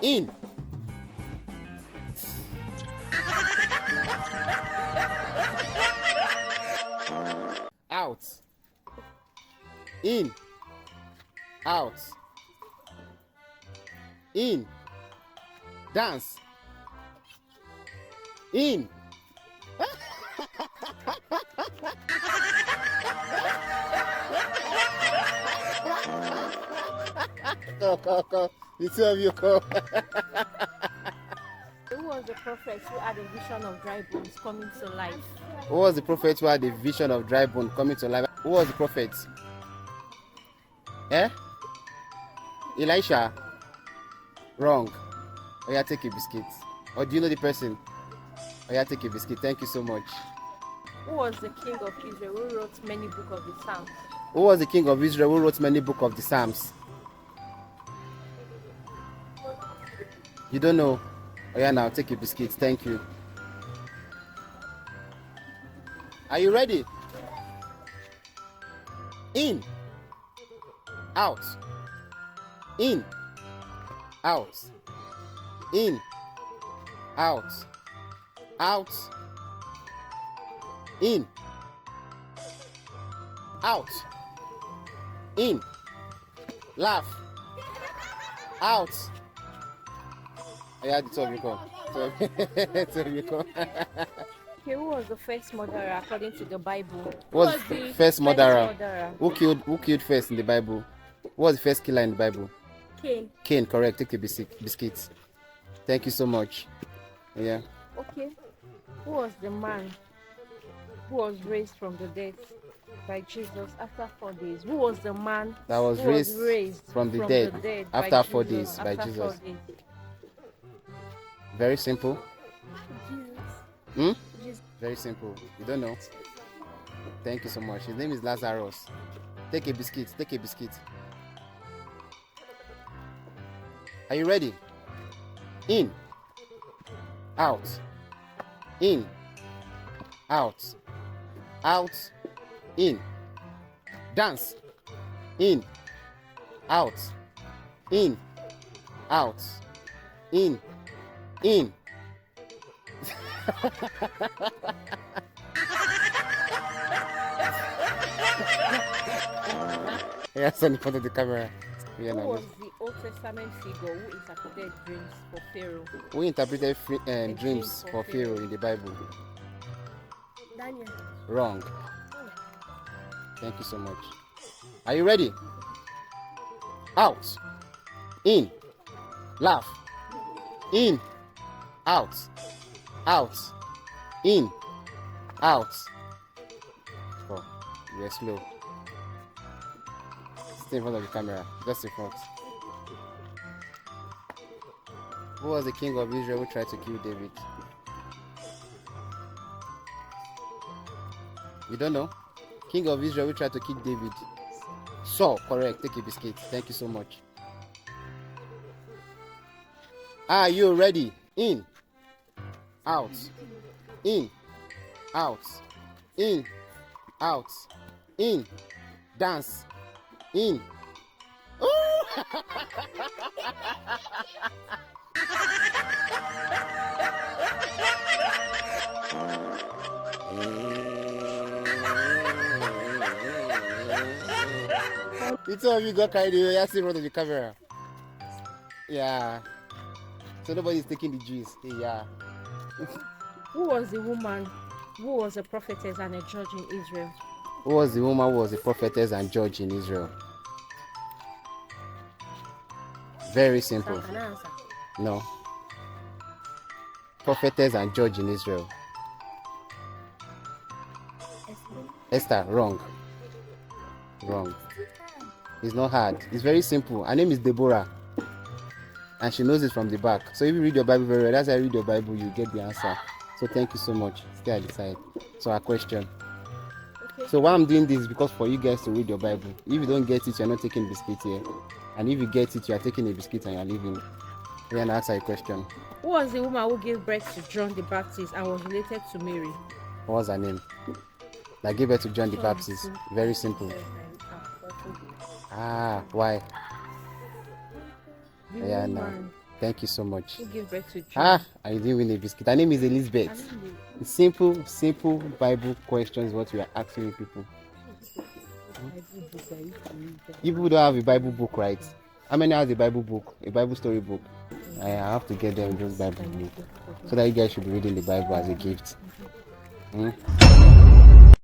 In. Out. In. Out. In. Dance. In. Come. The two of you come. Who was the prophet who had a vision of dry bones coming to life? Who was the prophet who had a vision of dry bone coming to life? Who was the prophet? Eh? Elisha? Wrong. Oh yeah, take a biscuit. Or do you know the person? Oh yeah, take a biscuit. Thank you so much. Who was the king of Israel who wrote many books of the Psalms? Who was the king of Israel who wrote many books of the Psalms? You don't know? Oh yeah, now take a biscuit. Thank you. Are you ready? In. Out. In. Out. In. Out. Out. In. Out. In. Laugh. Out. Yeah, the two of you come. Two of you come. Okay, who was the first murderer according to the Bible? Who was the first murderer? Who killed first in the Bible? Who was the first killer in the Bible? Cain. Cain, correct. Take a biscuit. Thank you so much. Yeah. Okay. Who was the man who was raised from the dead by Jesus after 4 days? Who was the man that was who raised, was raised from the dead after 4 days by after Jesus? 4 days? Very simple. Jesus. Very simple. You don't know? Thank you so much. His name is Lazarus. Take a biscuit. Take a biscuit. Are you ready? In. Out. In. Out. Out. In. Dance. In. Out. In. Out. In. In. Yes, on the front of the camera. Who was the Old Testament figure who interpreted dreams for Pharaoh? Who interpreted dreams for Pharaoh in the Bible? Daniel. Wrong. Thank you so much. Are you ready? Out. In. Laugh. In. Out. Out. In. Out. Oh, you're slow. Stay in front of the camera. Just in front. Who was the king of Israel who tried to kill David? You don't know? King of Israel who tried to kill David. Saul, correct. Take a biscuit. Thank you so much. Are you ready? In. Out. In. Out. In. Out. In. Dance. In. Ooh! The two of you got carried away. You're still in front of the camera. Yeah. So nobody's taking the juice. Yeah. Who was the woman who was a prophetess and a judge in Israel? Who was the woman who was a prophetess and judge in Israel? Very simple. No. Prophetess and judge in Israel. Esther, wrong. Wrong. It's not hard. It's very simple. Her name is Deborah. And she knows it from the back. So if you read your Bible very well, that's how you read your Bible, you get the answer. So thank you so much. Stay at the side. So our question. Okay. So why I'm doing this is because for you guys to read your Bible. If you don't get it, you're not taking biscuit here. And if you get it, you are taking a biscuit and you're leaving. We're gonna answer a question. Who was the woman who gave birth to John the Baptist and was related to Mary? What was her name? That gave birth to John the Baptist. Very simple. Ah, why? The Yeah, woman Thank you so much. Who gave birth to Ah, I didn't win a biscuit. Her name is Elizabeth. Simple Bible questions what we are asking people. You people don't have a Bible book, right? How many has a Bible book? A Bible story book? I have to get them those Bible book so that you guys should be reading the Bible as a gift.